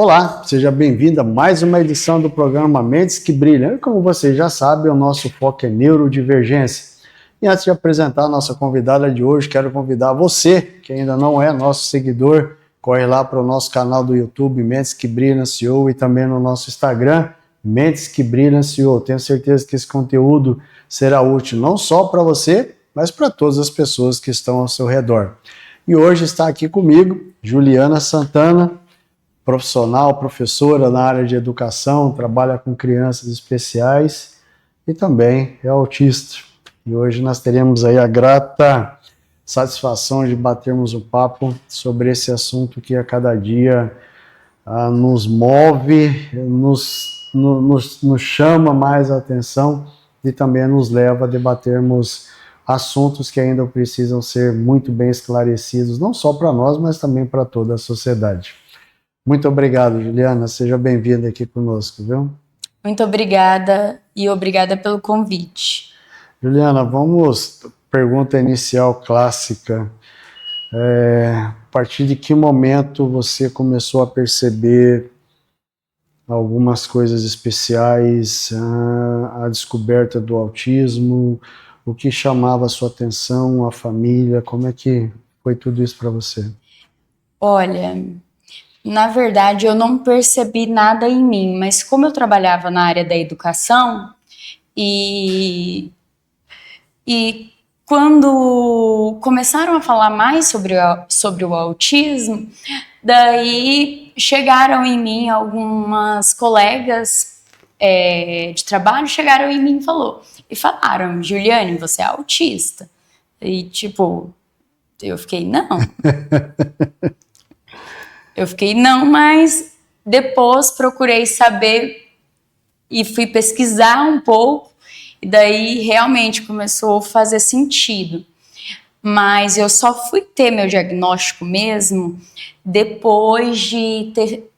Olá, seja bem-vindo a mais uma edição do programa Mentes que Brilham. E como você já sabe, o nosso foco é neurodivergência. E antes de apresentar a nossa convidada de hoje, quero convidar você, que ainda não é nosso seguidor, corre lá para o nosso canal do YouTube, Mentes que Brilham CEO, e também no nosso Instagram, Mentes que Brilham CEO. Tenho certeza que esse conteúdo será útil não só para você, mas para todas as pessoas que estão ao seu redor. E hoje está aqui comigo Juliana Santana, profissional, professora na área de educação, trabalha com crianças especiais e também é autista. E hoje nós teremos aí a grata satisfação de batermos um papo sobre esse assunto que a cada dia nos move, nos chama mais a atenção e também nos leva a debatermos assuntos que ainda precisam ser muito bem esclarecidos, não só para nós, mas também para toda a sociedade. Muito obrigado, Juliana. Seja bem-vinda aqui conosco, viu? Muito obrigada e obrigada pelo convite. Juliana, vamos, pergunta inicial clássica. A partir de que momento você começou a perceber algumas coisas especiais, a descoberta do autismo, o que chamava a sua atenção, a família, como é que foi tudo isso para você? Olha, na verdade eu não percebi nada em mim, mas como eu trabalhava na área da educação e quando começaram a falar mais sobre o autismo, daí chegaram em mim algumas colegas de trabalho, chegaram em mim e falaram, Juliane, você é autista. E tipo, eu fiquei, não. Mas depois procurei saber e fui pesquisar um pouco, e daí realmente começou a fazer sentido. Mas eu só fui ter meu diagnóstico mesmo depois de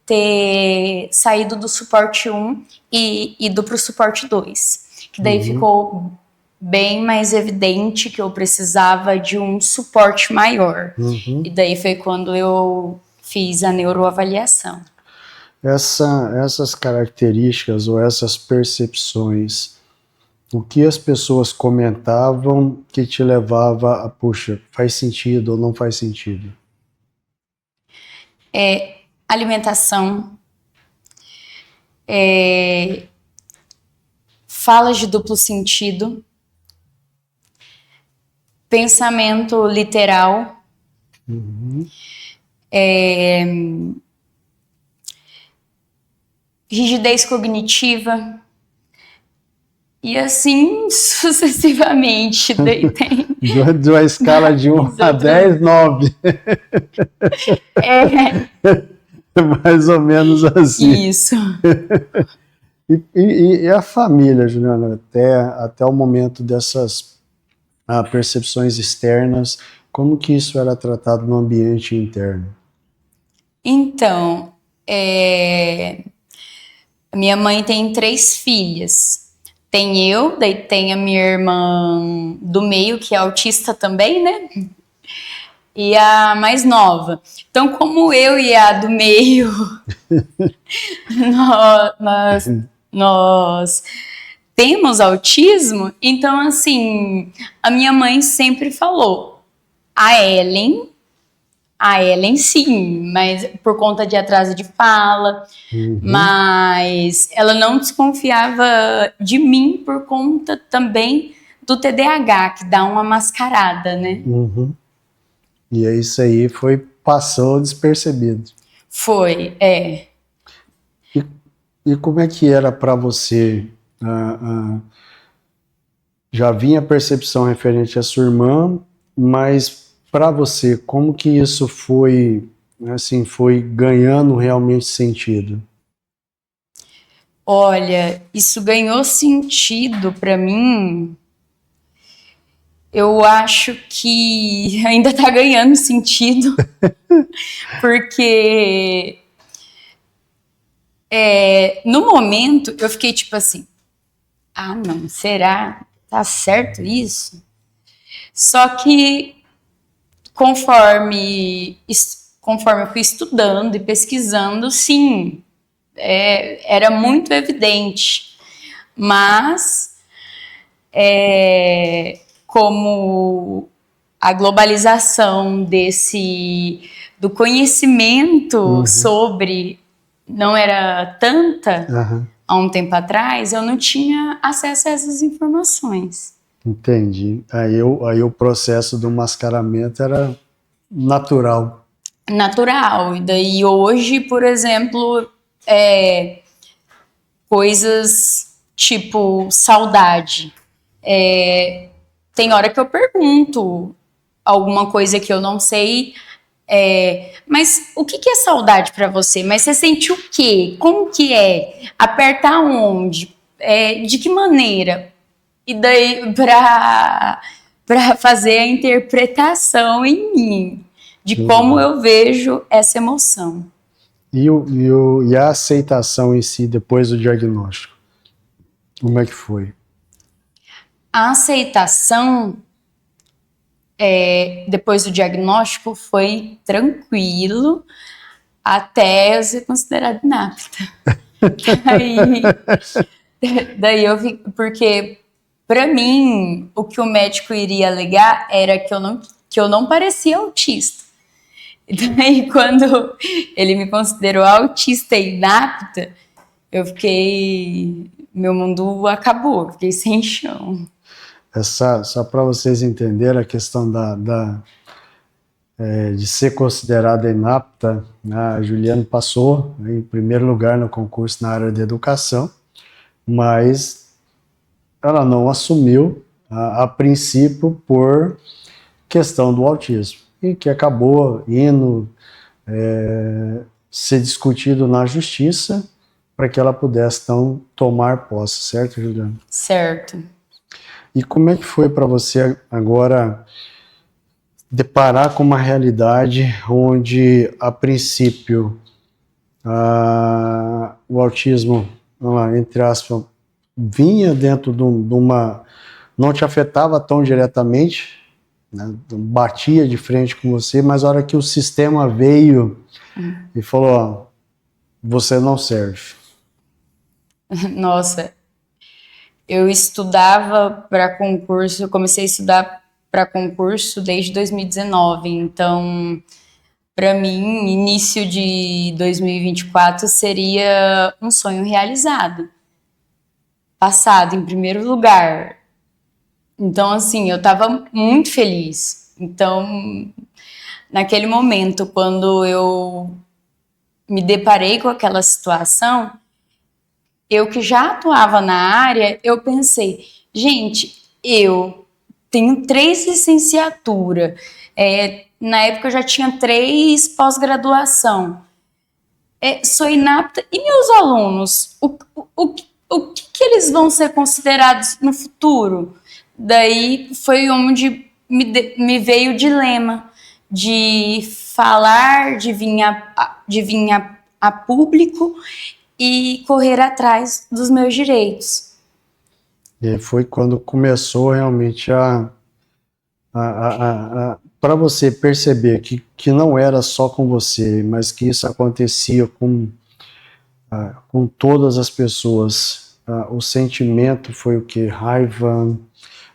ter saído do suporte 1 e ido para o suporte 2. Que daí ficou bem mais evidente que eu precisava de um suporte maior. E daí foi quando eu fiz a neuroavaliação. Essas características ou essas percepções, o que as pessoas comentavam que te levava a, puxa, faz sentido ou não faz sentido? Alimentação, falas de duplo sentido, pensamento literal, rigidez cognitiva e assim sucessivamente. Daí tem de uma escala de 1 a 10, 9. Mais ou menos assim. Isso. E a família, Juliana, até o momento dessas percepções externas, como que isso era tratado no ambiente interno? Então, minha mãe tem 3 filhas. Tem eu, daí tem a minha irmã do meio, que é autista também, né? E a mais nova. Então, como eu e a do meio, nós temos autismo, então, assim, a minha mãe sempre falou, a Ellen sim, mas por conta de atraso de fala, mas ela não desconfiava de mim por conta também do TDAH, que dá uma mascarada, né? E isso aí passou despercebido. Foi, E como é que era para você? Já vinha a percepção referente à sua irmã, mas para você, como que isso foi ganhando realmente sentido? Olha, isso ganhou sentido para mim. Eu acho que ainda tá ganhando sentido, porque no momento eu fiquei tipo assim, não, será? Tá certo isso? Só que conforme conforme eu fui estudando e pesquisando, sim, era muito evidente. Mas, como a globalização do conhecimento sobre não era tanta há um tempo atrás, eu não tinha acesso a essas informações. Entendi. Aí o processo do mascaramento era natural. Natural. E daí hoje, por exemplo, coisas tipo saudade. Tem hora que eu pergunto alguma coisa que eu não sei, mas o que é saudade para você? Mas você sente o quê? Como que é? Aperta onde? De que maneira? E daí para fazer a interpretação em mim de como eu vejo essa emoção. E a aceitação em si depois do diagnóstico? Como é que foi? A aceitação depois do diagnóstico foi tranquilo até eu ser considerada inapta. Daí eu vi, porque para mim o que o médico iria alegar era que eu não parecia autista. E daí quando ele me considerou autista e inapta, meu mundo acabou, fiquei sem chão. Só para vocês entenderem a questão de ser considerada inapta, a Juliana passou em primeiro lugar no concurso na área de educação, mas ela não assumiu a princípio por questão do autismo, e que acabou indo ser discutido na justiça para que ela pudesse então tomar posse, certo, Juliana? Certo. E como é que foi para você agora deparar com uma realidade onde, a princípio, o autismo, entre aspas, vinha dentro de uma... não te afetava tão diretamente, né, batia de frente com você, mas a hora que o sistema veio e falou, ó, você não serve. Nossa, eu estudava para concurso, eu comecei a estudar para concurso desde 2019, então, para mim, início de 2024 seria um sonho realizado. Passado em primeiro lugar. Então, assim, eu estava muito feliz. Então, naquele momento, quando eu me deparei com aquela situação, eu que já atuava na área, eu pensei, gente, eu tenho 3 licenciaturas, na época eu já tinha 3 pós-graduação, sou inapta, e meus alunos, o que eles vão ser considerados no futuro? Daí foi onde me veio o dilema de falar, de vir a público e correr atrás dos meus direitos. E foi quando começou realmente para você perceber que não era só com você, mas que isso acontecia com todas as pessoas. O sentimento foi o que? Raiva,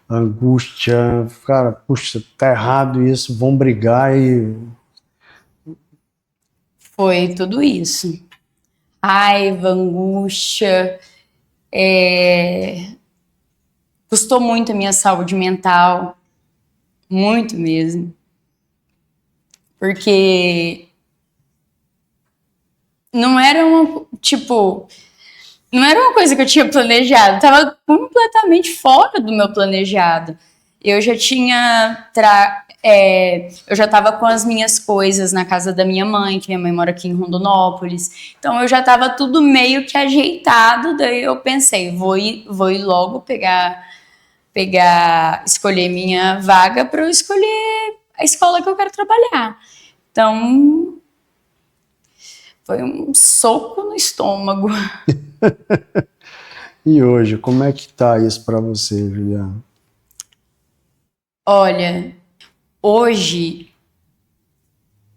angústia, cara, puxa, tá errado isso, vão brigar e... Foi tudo isso. Raiva, angústia, custou muito a minha saúde mental, muito mesmo. Porque não era não era uma coisa que eu tinha planejado, estava completamente fora do meu planejado. Eu já tinha eu já estava com as minhas coisas na casa da minha mãe, que minha mãe mora aqui em Rondonópolis. Então eu já estava tudo meio que ajeitado. Daí eu pensei, vou ir logo escolher minha vaga para eu escolher a escola que eu quero trabalhar. Então foi um soco no estômago. E hoje, como é que tá isso para você, Juliana? Olha, hoje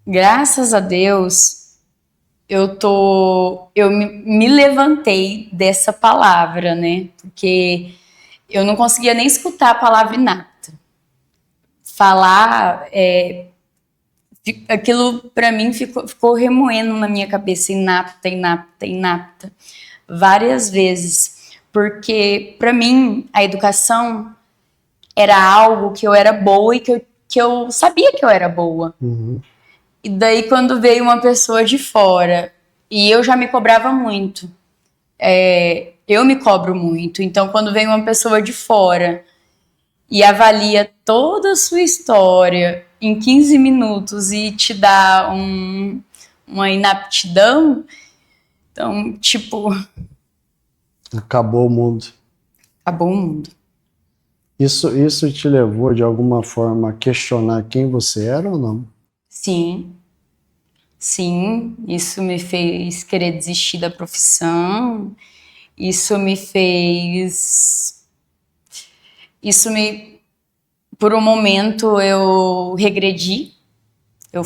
graças a Deus, eu me levantei dessa palavra, né? Porque eu não conseguia nem escutar a palavra inapta. Falar, aquilo para mim ficou remoendo na minha cabeça, inapta, inapta, inapta, várias vezes. Porque para mim a educação era algo que eu era boa e que eu sabia que eu era boa. Uhum. E daí quando veio uma pessoa de fora, e eu já me cobrava muito, eu me cobro muito, então quando vem uma pessoa de fora e avalia toda a sua história em 15 minutos e te dá uma inaptidão, então, tipo... Acabou o mundo. Acabou o mundo. Isso te levou, de alguma forma, a questionar quem você era ou não? Sim. Sim, isso me fez querer desistir da profissão, isso me fez... Por um momento eu regredi, eu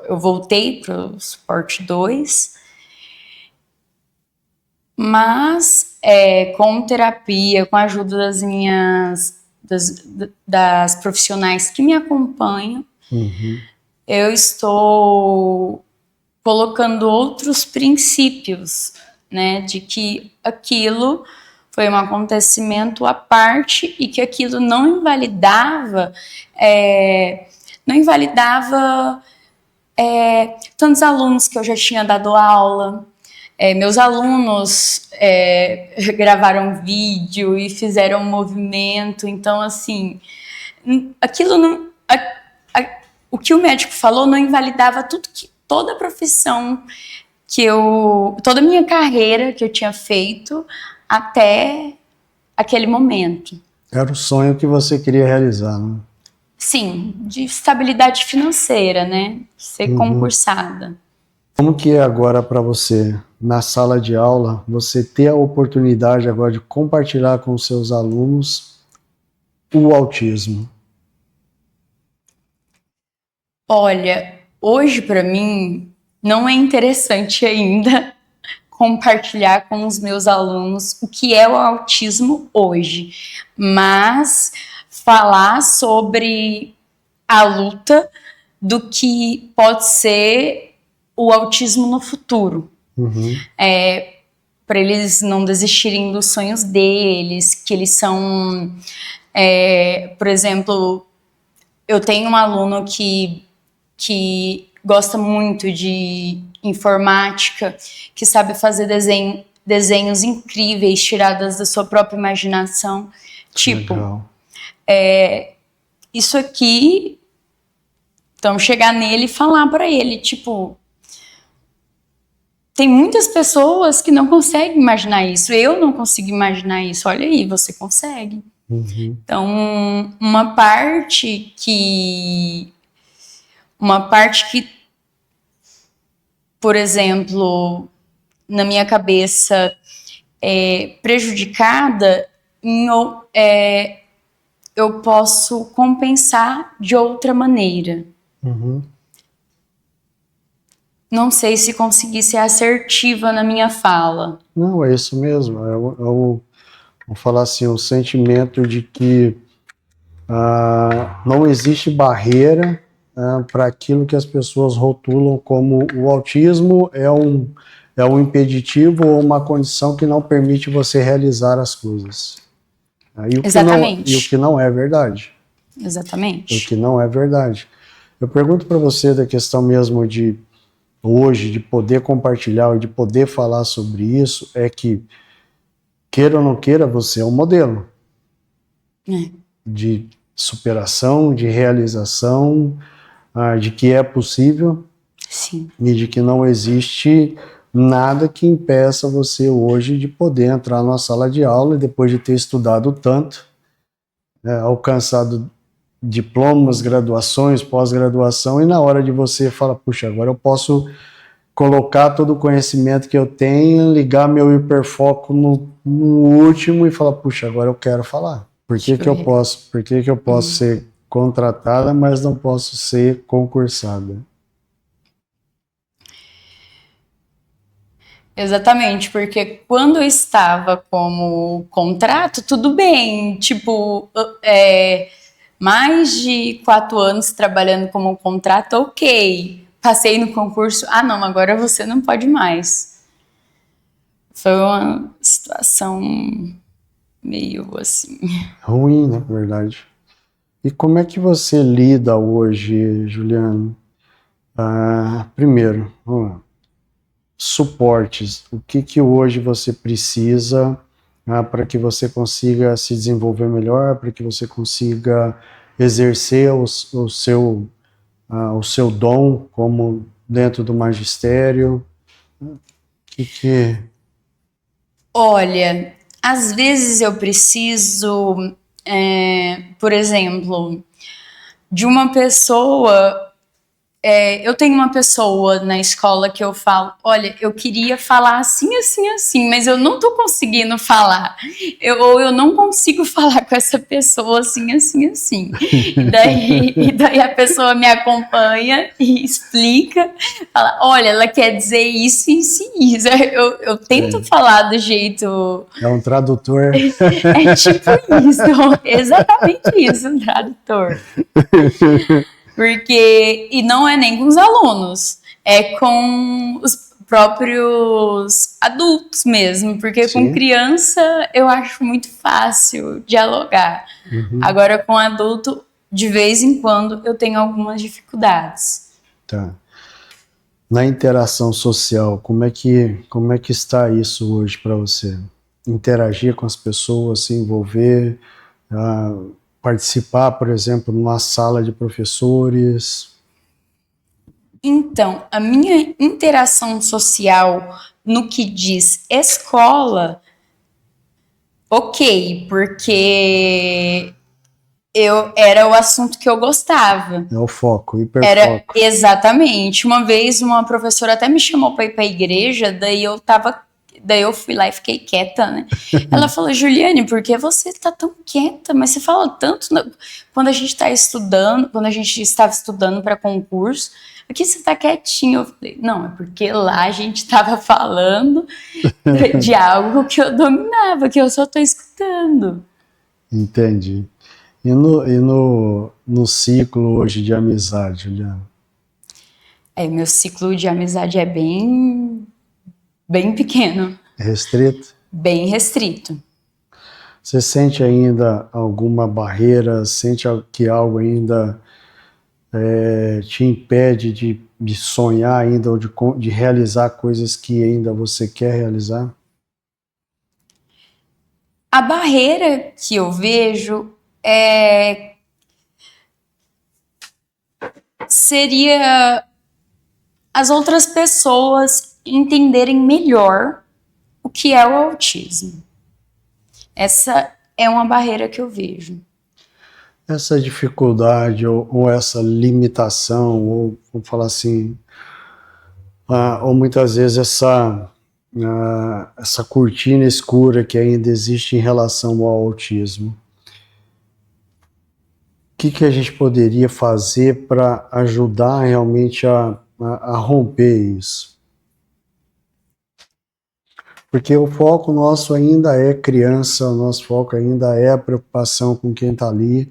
voltei pro suporte 2, mas com terapia, com a ajuda das profissionais que me acompanham, eu estou colocando outros princípios, né, de que aquilo foi um acontecimento à parte e que aquilo não invalidava tantos alunos que eu já tinha dado aula. Meus alunos gravaram vídeo e fizeram um movimento, então assim, aquilo não... O que o médico falou não invalidava toda a profissão toda a minha carreira que eu tinha feito até aquele momento. Era o sonho que você queria realizar, né? Sim, de estabilidade financeira, né? Ser concursada. Como que é agora para você, na sala de aula, você ter a oportunidade agora de compartilhar com os seus alunos o autismo? Olha, hoje para mim não é interessante ainda compartilhar com os meus alunos o que é o autismo hoje, mas falar sobre a luta do que pode ser o autismo no futuro. Para eles não desistirem dos sonhos deles, que eles são... por exemplo, eu tenho um aluno que gosta muito de informática, que sabe fazer desenhos incríveis, tiradas da sua própria imaginação. Tipo, Legal. Isso aqui... Então, chegar nele e falar para ele, tipo... Tem muitas pessoas que não conseguem imaginar isso. Eu não consigo imaginar isso. Olha aí, você consegue. Então, uma parte que, por exemplo, na minha cabeça é prejudicada, eu posso compensar de outra maneira. Não sei se consegui ser assertiva na minha fala. Não, é isso mesmo. Vou falar assim, o sentimento de que não existe barreira para aquilo que as pessoas rotulam como o autismo é um impeditivo ou uma condição que não permite você realizar as coisas. Exatamente. E o que não é verdade. Exatamente. O que não é verdade. Eu pergunto para você da questão mesmo de hoje, de poder compartilhar, de poder falar sobre isso, é que, queira ou não queira, você é um modelo de superação, de realização, de que é possível. Sim. E de que não existe nada que impeça você hoje de poder entrar numa sala de aula e depois de ter estudado tanto, alcançado diplomas, graduações, pós-graduação, e na hora de você falar, puxa, agora eu posso colocar todo o conhecimento que eu tenho, ligar meu hiperfoco no último e falar, puxa, agora eu quero falar. Por que eu posso ser contratada, mas não posso ser concursada. Exatamente, porque quando eu estava como contrato, tudo bem, tipo, mais de 4 anos trabalhando como contrato, ok. Passei no concurso, não, agora você não pode mais. Foi uma situação meio assim. Ruim, na verdade. E como é que você lida hoje, Juliano? Primeiro, vamos lá. Suportes. O que hoje você precisa para que você consiga se desenvolver melhor, para que você consiga exercer o seu dom como dentro do magistério? Que... Olha, às vezes eu preciso, por exemplo, de uma pessoa. Eu tenho uma pessoa na escola que eu falo, olha, eu queria falar assim, assim, assim, mas eu não tô conseguindo falar. Ou eu não consigo falar com essa pessoa assim, assim, assim. E daí a pessoa me acompanha e explica, fala, olha, ela quer dizer isso, isso e isso. Eu tento falar do jeito... É um tradutor. É tipo isso, exatamente isso, um tradutor. E não é nem com os alunos, é com os próprios adultos mesmo, porque Sim. Com criança eu acho muito fácil dialogar. Agora com adulto, de vez em quando, eu tenho algumas dificuldades. Tá. Na interação social, como é que está isso hoje para você? Interagir com as pessoas, se envolver, participar, por exemplo, numa sala de professores? Então, a minha interação social no que diz escola, ok, porque era o assunto que eu gostava. É o foco, o hiperfoco. Era exatamente. Uma vez uma professora até me chamou para ir para a igreja, daí eu fui lá e fiquei quieta, né? Ela falou, Juliane, por que você tá tão quieta? Mas você fala tanto quando a gente tá estudando, quando a gente estava estudando para concurso, aqui você tá quietinho. Eu falei, não, é porque lá a gente tava falando de algo que eu dominava, que eu só tô escutando. Entendi. E no ciclo hoje de amizade, Juliana? Meu ciclo de amizade é bem pequeno. Restrito? Bem restrito. Você sente ainda alguma barreira? Sente que algo ainda te impede de sonhar ainda ou de realizar coisas que ainda você quer realizar? A barreira que eu vejo seria as outras pessoas entenderem melhor o que é o autismo. Essa é uma barreira que eu vejo. Essa dificuldade ou essa limitação, ou vamos falar assim, ou muitas vezes essa cortina escura que ainda existe em relação ao autismo. O que a gente poderia fazer para ajudar realmente a romper isso? Porque o foco nosso ainda é criança, o nosso foco ainda é a preocupação com quem está ali,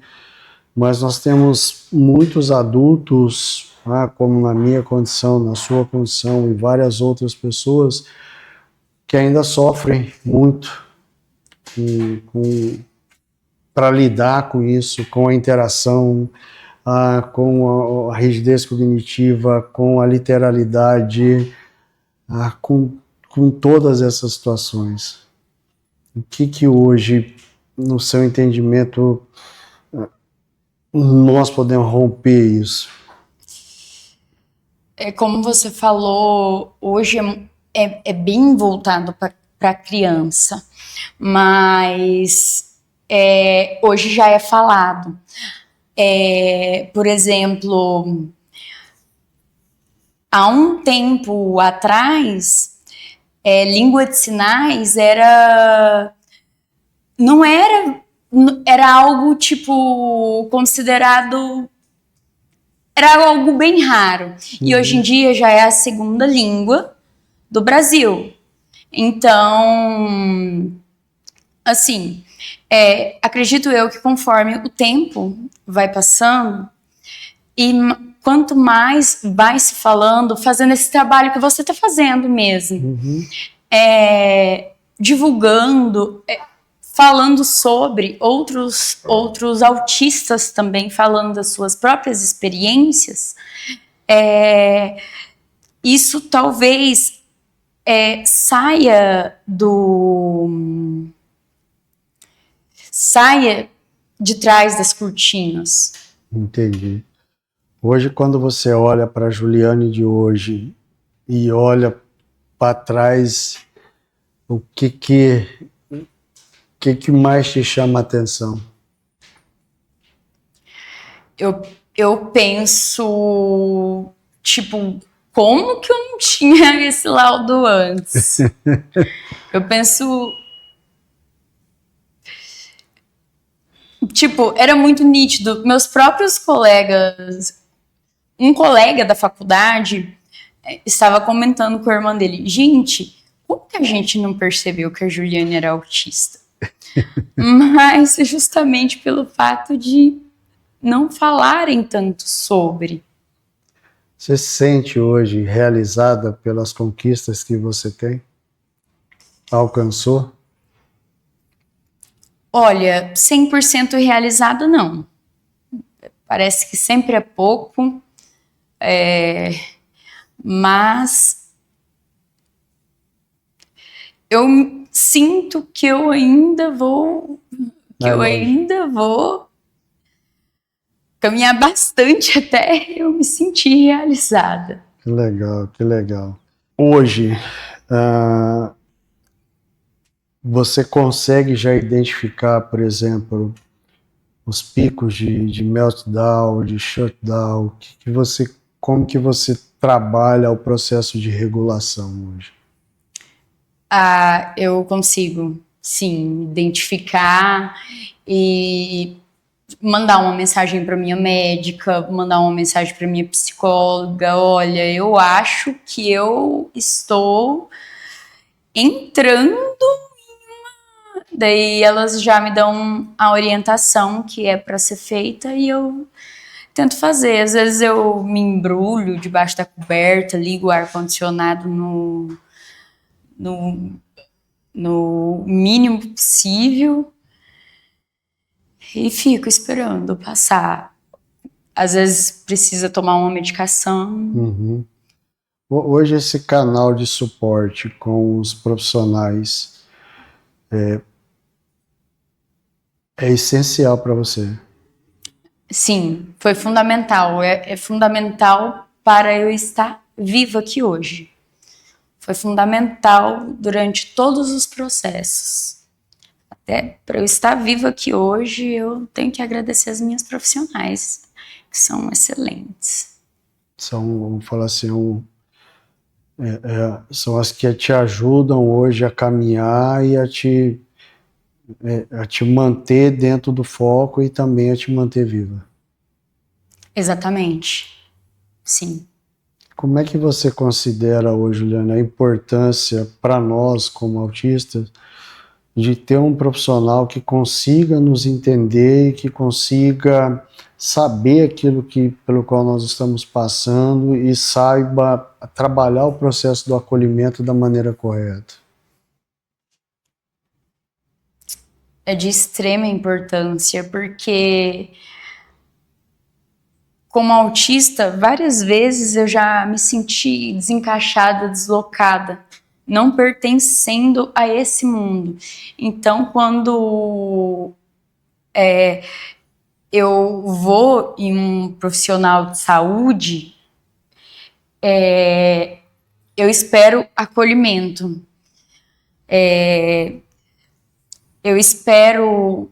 mas nós temos muitos adultos, como na minha condição, na sua condição e várias outras pessoas que ainda sofrem muito para lidar com isso, com a interação, com a rigidez cognitiva, com a literalidade, com todas essas situações. O que hoje, no seu entendimento, nós podemos romper isso? Como você falou, hoje é bem voltado para a criança, mas hoje já é falado. Por exemplo, há um tempo atrás, língua de sinais não era era algo, tipo, considerado... Era algo bem raro. E hoje em dia já é a segunda língua do Brasil. Então, assim, acredito eu que conforme o tempo vai passando e quanto mais vai se falando, fazendo esse trabalho que você está fazendo mesmo, divulgando, falando sobre outros autistas também, falando das suas próprias experiências, isso talvez saia de trás das cortinas. Entendi. Hoje, quando você olha para a Juliane de hoje e olha para trás, o que mais te chama a atenção? Eu penso, tipo, como que eu não tinha esse laudo antes? Eu penso... Tipo, era muito nítido. Meus próprios colegas... Um colega da faculdade estava comentando com a irmã dele. Gente, como que a gente não percebeu que a Juliane era autista? Mas justamente pelo fato de não falarem tanto sobre. Você se sente hoje realizada pelas conquistas que você tem? Alcançou? Olha, 100% realizada não. Parece que sempre é pouco, mas eu sinto que eu ainda vou caminhar bastante até eu me sentir realizada. Que legal, que legal. Hoje, você consegue já identificar, por exemplo, os picos de meltdown, de shutdown? Como que você trabalha o processo de regulação hoje? Eu consigo, sim, identificar e mandar uma mensagem para minha médica, mandar uma mensagem para minha psicóloga. Olha, eu acho que eu estou entrando daí elas já me dão a orientação que é para ser feita e eu tento fazer. Às vezes eu me embrulho debaixo da coberta, ligo o ar-condicionado no mínimo possível e fico esperando passar. Às vezes precisa tomar uma medicação. Uhum. Hoje esse canal de suporte com os profissionais é essencial para você. Sim, foi fundamental. É fundamental para eu estar viva aqui hoje. Foi fundamental durante todos os processos. Até para eu estar viva aqui hoje, eu tenho que agradecer as minhas profissionais, que são excelentes. São, vamos falar assim, são as que te ajudam hoje a caminhar e a te manter dentro do foco e também a te manter viva. Exatamente. Sim. Como é que você considera hoje, Juliana, a importância para nós, como autistas, de ter um profissional que consiga nos entender e que consiga saber aquilo pelo qual nós estamos passando e saiba trabalhar o processo do acolhimento da maneira correta? É de extrema importância, porque como autista, várias vezes eu já me senti desencaixada, deslocada, não pertencendo a esse mundo. Então, quando eu vou em um profissional de saúde, eu espero acolhimento. Eu espero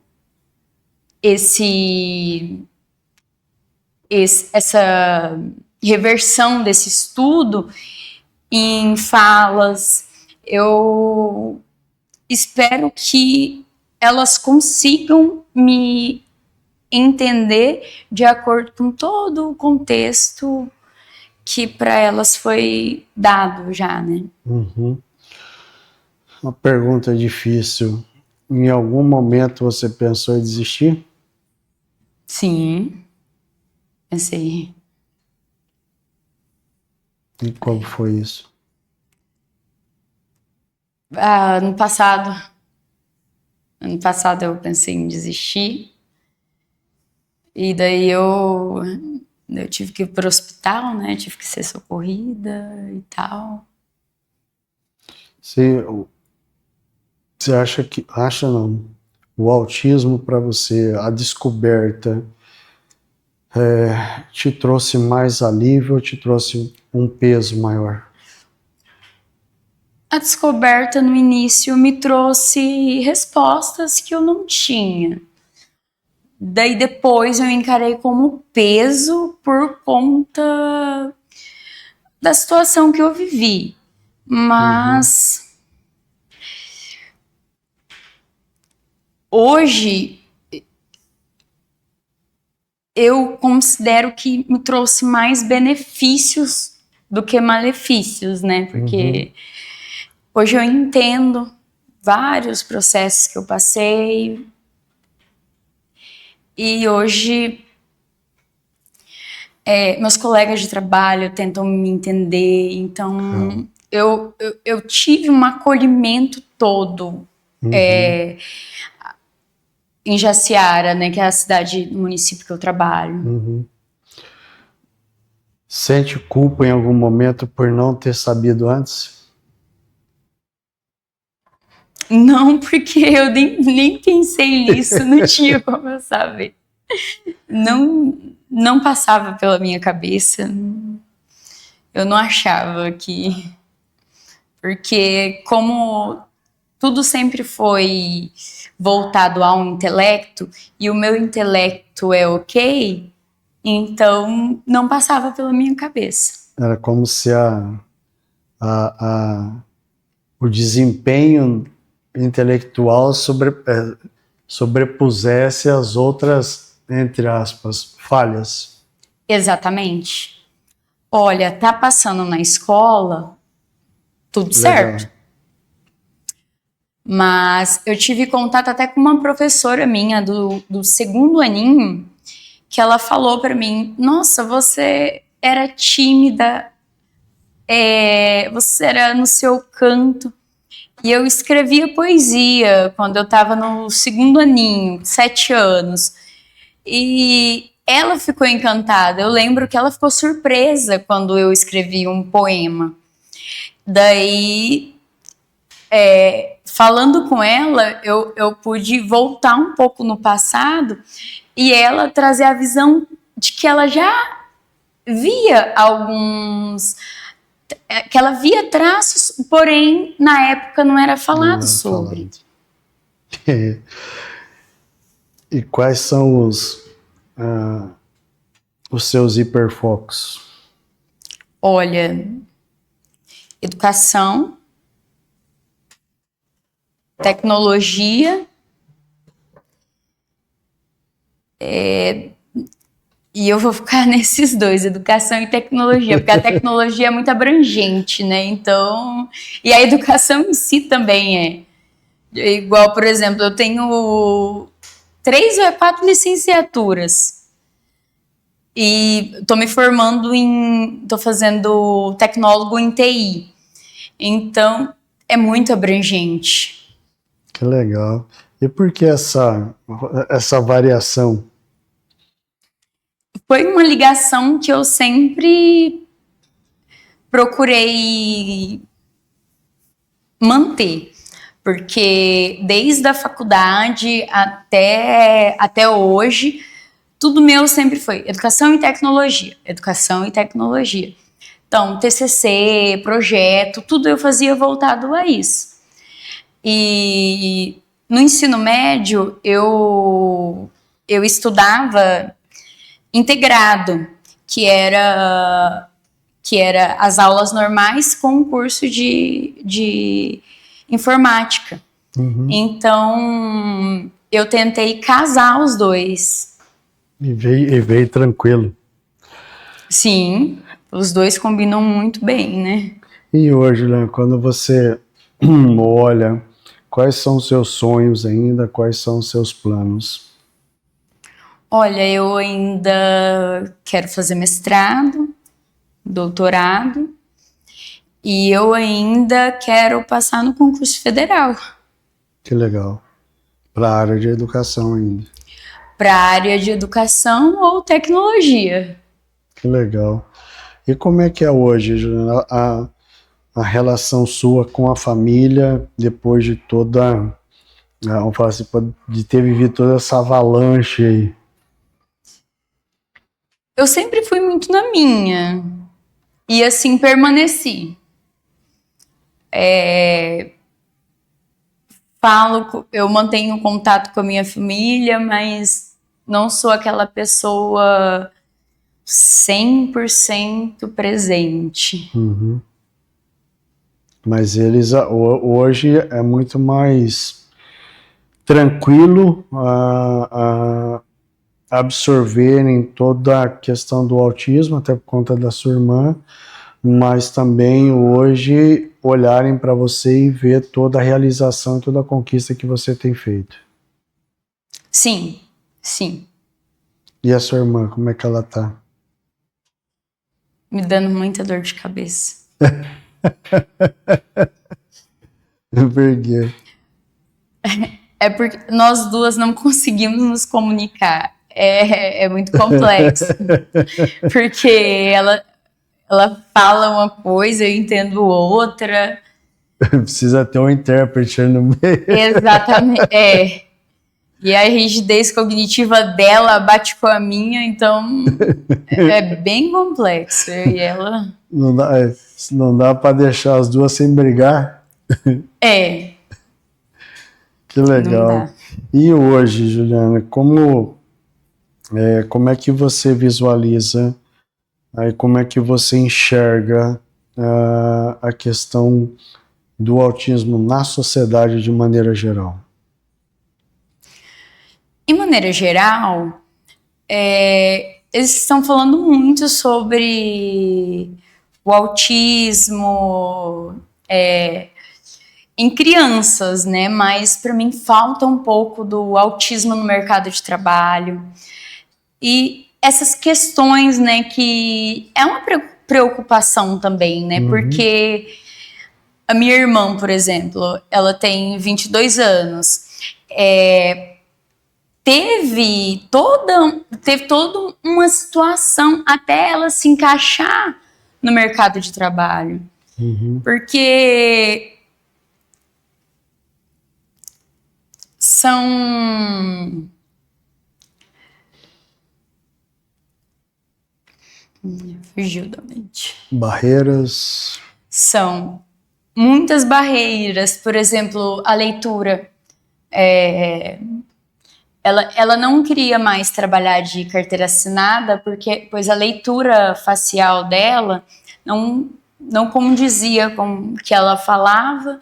essa reversão desse estudo em falas. Eu espero que elas consigam me entender de acordo com todo o contexto que para elas foi dado já, né? Uhum. Uma pergunta difícil. Em algum momento você pensou em desistir? Sim, pensei. E como foi isso? Ano passado eu pensei em desistir. E daí eu tive que ir pro hospital, né? Tive que ser socorrida e tal. Você acha não, o autismo para você, a descoberta, te trouxe mais alívio ou te trouxe um peso maior? A descoberta no início me trouxe respostas que eu não tinha. Daí depois eu encarei como peso por conta da situação que eu vivi. Mas hoje eu considero que me trouxe mais benefícios do que malefícios, né? Porque hoje eu entendo vários processos que eu passei e hoje meus colegas de trabalho tentam me entender, então eu tive um acolhimento todo em Jaciara, né, que é a cidade, o município que eu trabalho. Sente culpa em algum momento por não ter sabido antes? Não, porque eu nem pensei nisso, não tinha como eu saber. Não passava pela minha cabeça. Eu não achava que... Porque como tudo sempre foi voltado ao intelecto, e o meu intelecto é ok, então não passava pela minha cabeça. Era como se o desempenho intelectual sobrepusesse as outras, entre aspas, falhas. Exatamente. Olha, tá passando na escola, tudo certo. Legal. Mas eu tive contato até com uma professora minha do segundo aninho, que ela falou para mim, nossa, você era tímida, você era no seu canto. E eu escrevia poesia quando eu estava no segundo aninho, 7 anos. E ela ficou encantada. Eu lembro que ela ficou surpresa quando eu escrevi um poema. Daí, falando com ela, eu pude voltar um pouco no passado e ela trazer a visão de que ela já via que ela via traços, porém na época não era falado sobre. E quais são os seus hiperfocos? Olha, educação, tecnologia, e eu vou ficar nesses dois, educação e tecnologia, porque a tecnologia é muito abrangente, né? Então, e a educação em si também é. Igual, por exemplo, eu tenho 3 ou 4 licenciaturas e estou me formando estou fazendo tecnólogo em TI. Então, é muito abrangente. Que legal. E por que essa variação? Foi uma ligação que eu sempre procurei manter, porque desde a faculdade até hoje, tudo meu sempre foi educação e tecnologia, educação e tecnologia. Então, TCC, projeto, tudo eu fazia voltado a isso. E no ensino médio, eu estudava integrado, que era as aulas normais com o curso de informática. Então, eu tentei casar os dois. E veio tranquilo. Sim, os dois combinam muito bem, né? E hoje, Juliana, quando você olha, quais são os seus sonhos ainda, quais são os seus planos? Olha, eu ainda quero fazer mestrado, doutorado, e eu ainda quero passar no concurso federal. Que legal. Para a área de educação ainda. Para a área de educação ou tecnologia. Que legal. E como é que é hoje, Juliana, a relação sua com a família depois de toda, vamos falar assim, de ter vivido toda essa avalanche aí? Eu sempre fui muito na minha e assim permaneci. Eu mantenho contato com a minha família, mas não sou aquela pessoa 100% presente. Mas eles hoje é muito mais tranquilo a absorverem toda a questão do autismo, até por conta da sua irmã, mas também hoje olharem para você e ver toda a realização, toda a conquista que você tem feito. Sim, sim. E a sua irmã, como é que ela tá? Me dando muita dor de cabeça. Por quê? É porque nós duas não conseguimos nos comunicar. É muito complexo. Porque ela fala uma coisa, eu entendo outra. Precisa ter um intérprete no meio. Exatamente, E a rigidez cognitiva dela bate com a minha, então é bem complexo. Eu e ela... Não dá para deixar as duas sem brigar. Que legal. E hoje, Juliana, como é que você visualiza, como é que você enxerga a questão do autismo na sociedade de maneira geral? De maneira geral, eles estão falando muito sobre o autismo em crianças, né? Mas para mim falta um pouco do autismo no mercado de trabalho. E essas questões, né, que é uma preocupação também, né? Porque a minha irmã, por exemplo, ela tem 22 anos. Teve toda uma situação até ela se encaixar no mercado de trabalho. Porque são... Fugiu da mente. Barreiras. São muitas barreiras, por exemplo, a leitura. Ela não queria mais trabalhar de carteira assinada, pois a leitura facial dela não condizia com o que ela falava,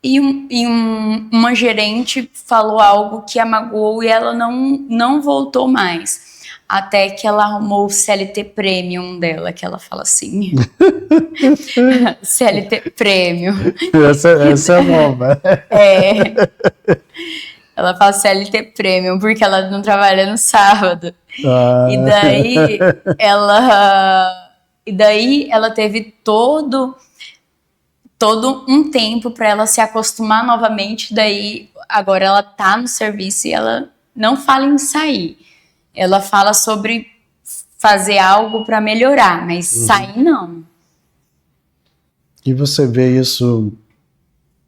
e uma gerente falou algo que a magoou e ela não voltou mais. Até que ela arrumou o CLT Premium dela, que ela fala assim. CLT Premium. Essa é nova. Ela fala CLT Premium, porque ela não trabalha no sábado. E daí ela teve todo um tempo para ela se acostumar novamente. Daí agora ela tá no serviço e ela não fala em sair. Ela fala sobre fazer algo para melhorar, mas sair não. E você vê isso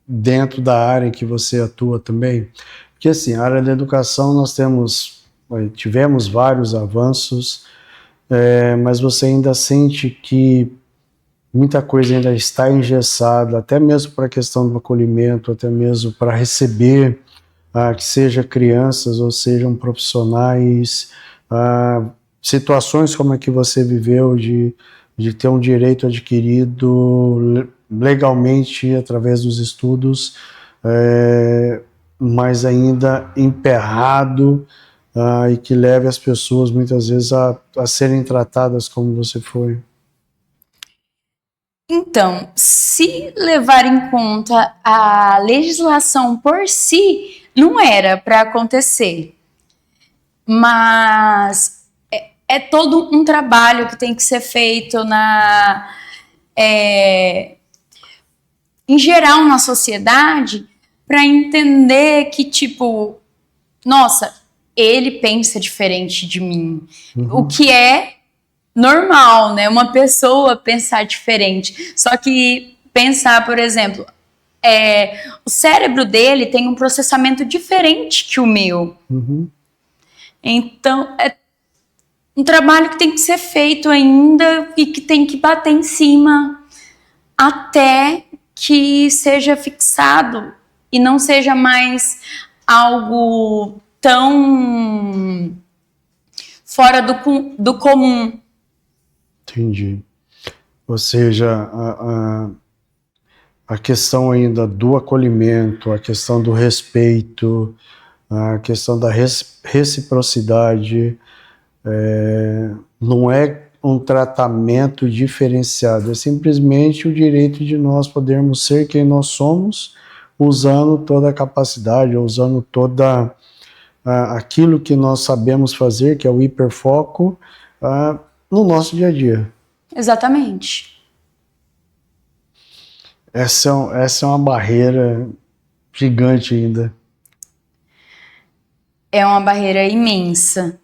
dentro da área em que você atua também? Porque assim, a área da educação nós tivemos vários avanços, mas você ainda sente que muita coisa ainda está engessada, até mesmo para a questão do acolhimento, até mesmo para receber, que seja crianças ou sejam profissionais, situações como a que você viveu de ter um direito adquirido legalmente através dos estudos, mas ainda emperrado, e que leve as pessoas muitas vezes a serem tratadas como você foi? Então, se levar em conta a legislação por si, não era para acontecer. Mas é todo um trabalho que tem que ser feito em geral na sociedade para entender que, tipo, nossa, ele pensa diferente de mim. O que é normal, né? Uma pessoa pensar diferente. Só que pensar, por exemplo, o cérebro dele tem um processamento diferente que o meu. Então, é um trabalho que tem que ser feito ainda e que tem que bater em cima até que seja fixado e não seja mais algo tão fora do comum. Entendi. Ou seja, a questão ainda do acolhimento, a questão do respeito, a questão da reciprocidade, não é um tratamento diferenciado, é simplesmente o direito de nós podermos ser quem nós somos, usando toda a capacidade, usando toda aquilo que nós sabemos fazer, que é o hiperfoco, no nosso dia a dia. Exatamente. Essa é uma barreira gigante ainda. É uma barreira imensa.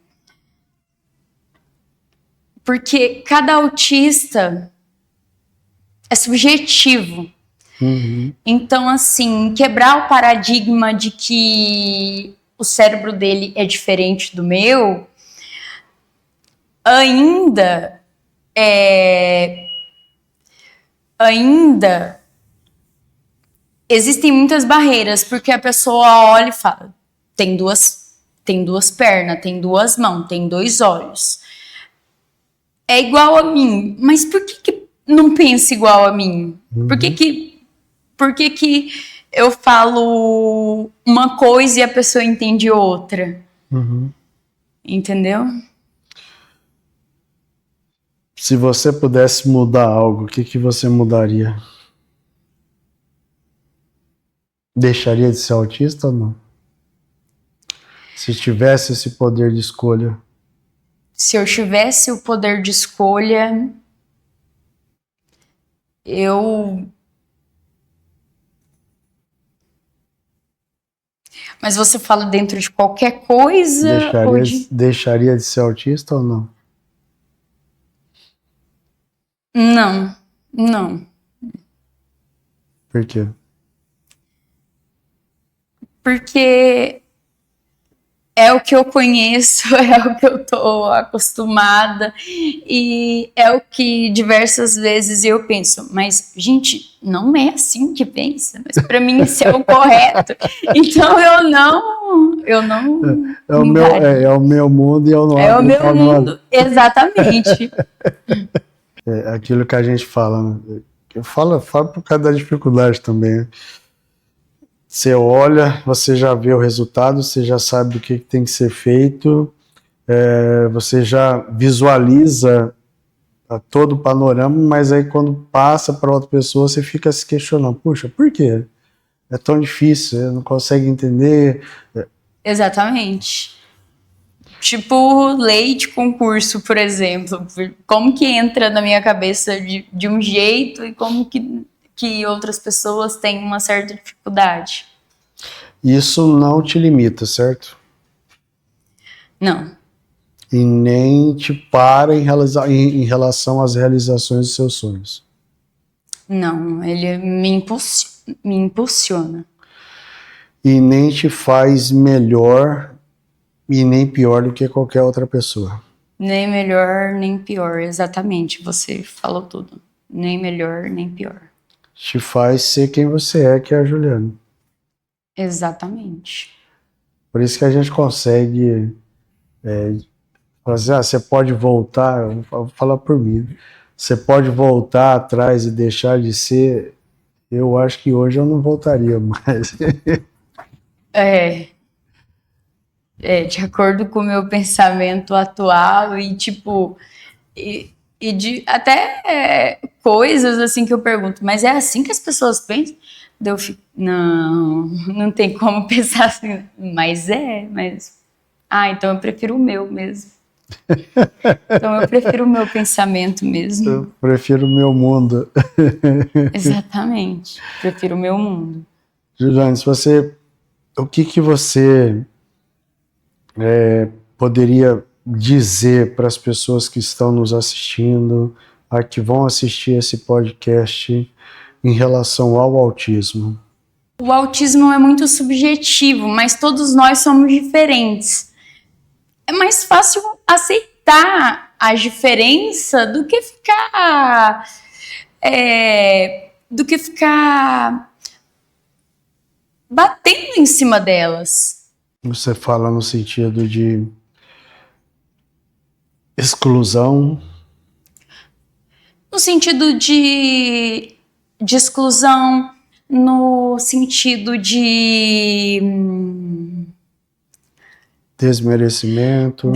Porque cada autista é subjetivo. Então, assim, quebrar o paradigma de que o cérebro dele é diferente do meu, ainda existem muitas barreiras, porque a pessoa olha e fala, tem duas pernas, tem duas mãos, tem dois olhos. É igual a mim, mas por que não pensa igual a mim? Por que eu falo uma coisa e a pessoa entende outra? Entendeu? Se você pudesse mudar algo, o que você mudaria? Deixaria de ser autista ou não? Se tivesse esse poder de escolha. Se eu tivesse o poder de escolha, Mas você fala dentro de qualquer coisa? Deixaria de ser autista ou não? Não. Por quê? Porque é o que eu conheço, é o que eu tô acostumada e é o que diversas vezes eu penso, mas gente, não é assim que pensa, mas para mim isso é o correto. Então eu não é o meu mundo e eu não é o meu mundo, exatamente. É aquilo que a gente fala, né? Eu falo por causa da dificuldade também. Você olha, você já vê o resultado, você já sabe o que tem que ser feito, você já visualiza todo o panorama, mas aí quando passa para outra pessoa, você fica se questionando, puxa, por quê? É tão difícil, você não consegue entender. Exatamente. Tipo lei de concurso, por exemplo. Como que entra na minha cabeça de um jeito e como que outras pessoas têm uma certa dificuldade. Isso não te limita, certo? Não. E nem te para em relação às realizações dos seus sonhos. Não, ele me impulsiona. E nem te faz melhor e nem pior do que qualquer outra pessoa. Nem melhor, nem pior, exatamente. Você falou tudo. Nem melhor, nem pior. Te faz ser quem você é, que é a Juliana. Exatamente. Por isso que a gente consegue fazer, você pode voltar, eu vou falar por mim, você pode voltar atrás e deixar de ser Eu acho que hoje eu não voltaria mais. De acordo com o meu pensamento atual e, tipo, e de até coisas assim que eu pergunto, mas é assim que as pessoas pensam? Daí eu fico, não tem como pensar assim, então eu prefiro o meu mesmo. Então eu prefiro o meu pensamento mesmo. Eu prefiro o meu mundo. Exatamente, prefiro o meu mundo. Juliane, o que você poderia dizer para as pessoas que estão nos assistindo, que vão assistir esse podcast em relação ao autismo? O autismo é muito subjetivo, mas todos nós somos diferentes. É mais fácil aceitar a diferença do que ficar batendo em cima delas. Você fala no sentido de exclusão? No sentido de exclusão, no sentido de desmerecimento.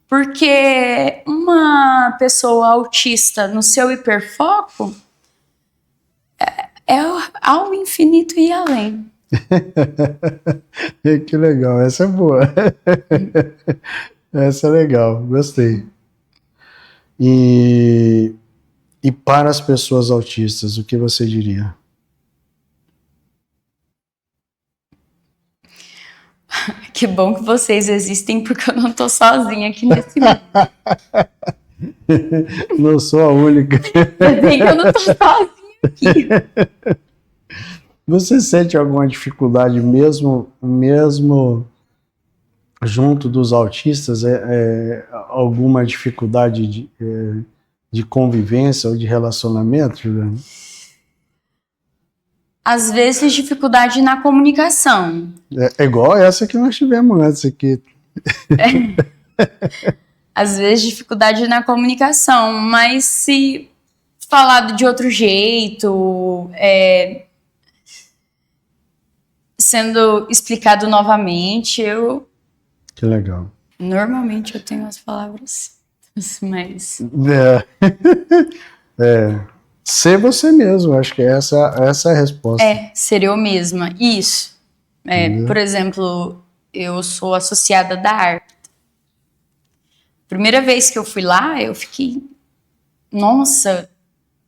Porque uma pessoa autista no seu hiperfoco é ao infinito e além. Que legal, essa é boa. Essa é legal, gostei. E para as pessoas autistas, o que você diria? Que bom que vocês existem, porque eu não tô sozinha aqui nesse mundo. Não sou a única. Eu não tô sozinha aqui. Você sente alguma dificuldade mesmo junto dos autistas? Alguma dificuldade de convivência ou de relacionamento, Juliana? Às vezes, dificuldade na comunicação. É igual essa que nós tivemos antes aqui. Às vezes, dificuldade na comunicação, mas se falado de outro jeito, sendo explicado novamente, Que legal. Normalmente eu tenho as palavras, mas... Ser você mesmo, acho que essa é a resposta. Ser eu mesma, isso. Por exemplo, eu sou associada da arte. Primeira vez que eu fui lá, eu fiquei... Nossa,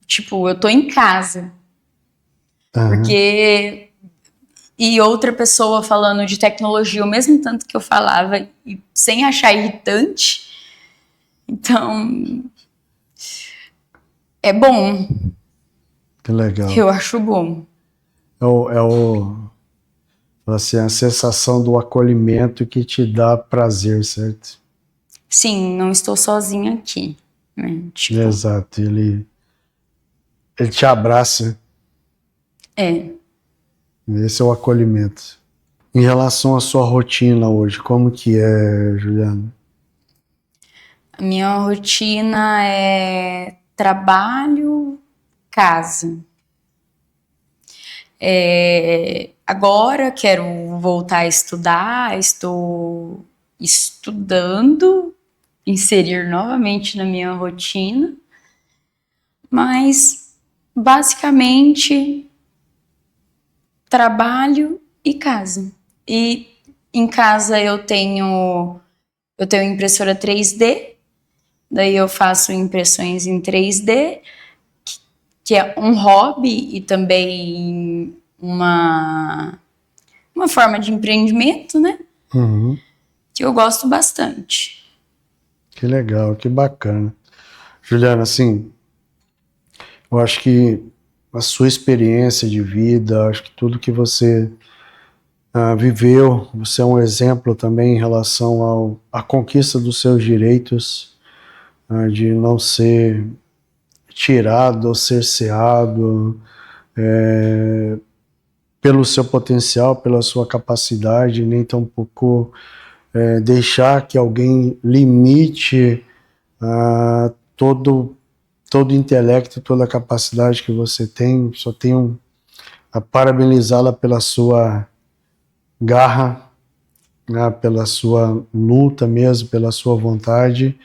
tipo, eu tô em casa. Porque... E outra pessoa falando de tecnologia, o mesmo tanto que eu falava, e sem achar irritante. Então... É bom. Que legal. Eu acho bom. Assim, a sensação do acolhimento que te dá prazer, certo? Sim, não estou sozinha aqui. Né? Tipo... Exato, ele te abraça. Esse é o acolhimento. Em relação à sua rotina hoje, como que é, Juliana? A minha rotina é trabalho, casa. Agora quero voltar a estudar, estou estudando, inserir novamente na minha rotina, mas basicamente trabalho e casa. E em casa eu tenho impressora 3D, daí eu faço impressões em 3D, que é um hobby e também uma forma de empreendimento, né? Que eu gosto bastante. Que legal, que bacana. Juliana, assim, eu acho que a sua experiência de vida, acho que tudo que você viveu, você é um exemplo também em relação à conquista dos seus direitos, de não ser tirado ou cerceado pelo seu potencial, pela sua capacidade, nem tampouco deixar que alguém limite toda todo o intelecto, toda a capacidade que você tem. Só tenho a parabenizá-la pela sua garra, né, pela sua luta mesmo, pela sua vontade,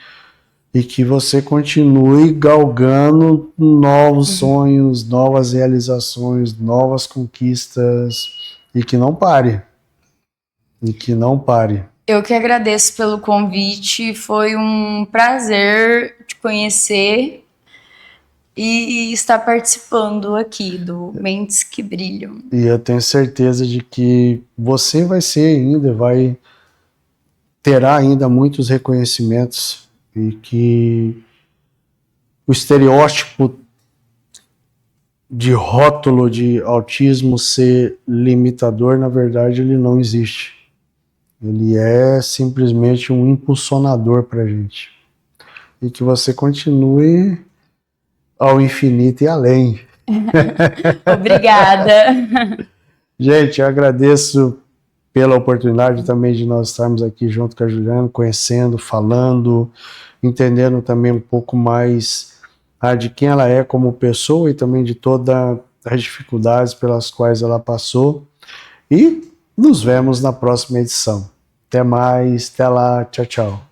e que você continue galgando novos sonhos, novas realizações, novas conquistas, e que não pare. E que não pare. Eu que agradeço pelo convite, foi um prazer te conhecer e estar participando aqui do Mentes que Brilham. E eu tenho certeza de que você vai ser ainda, terá ainda muitos reconhecimentos, e que o estereótipo de rótulo de autismo ser limitador, na verdade, ele não existe. Ele é simplesmente um impulsionador para a gente. E que você continue ao infinito e além. Obrigada. Gente, eu agradeço pela oportunidade também de nós estarmos aqui junto com a Juliana, conhecendo, falando, entendendo também um pouco mais de quem ela é como pessoa e também de todas as dificuldades pelas quais ela passou. E nos vemos na próxima edição. Até mais, até lá, tchau, tchau.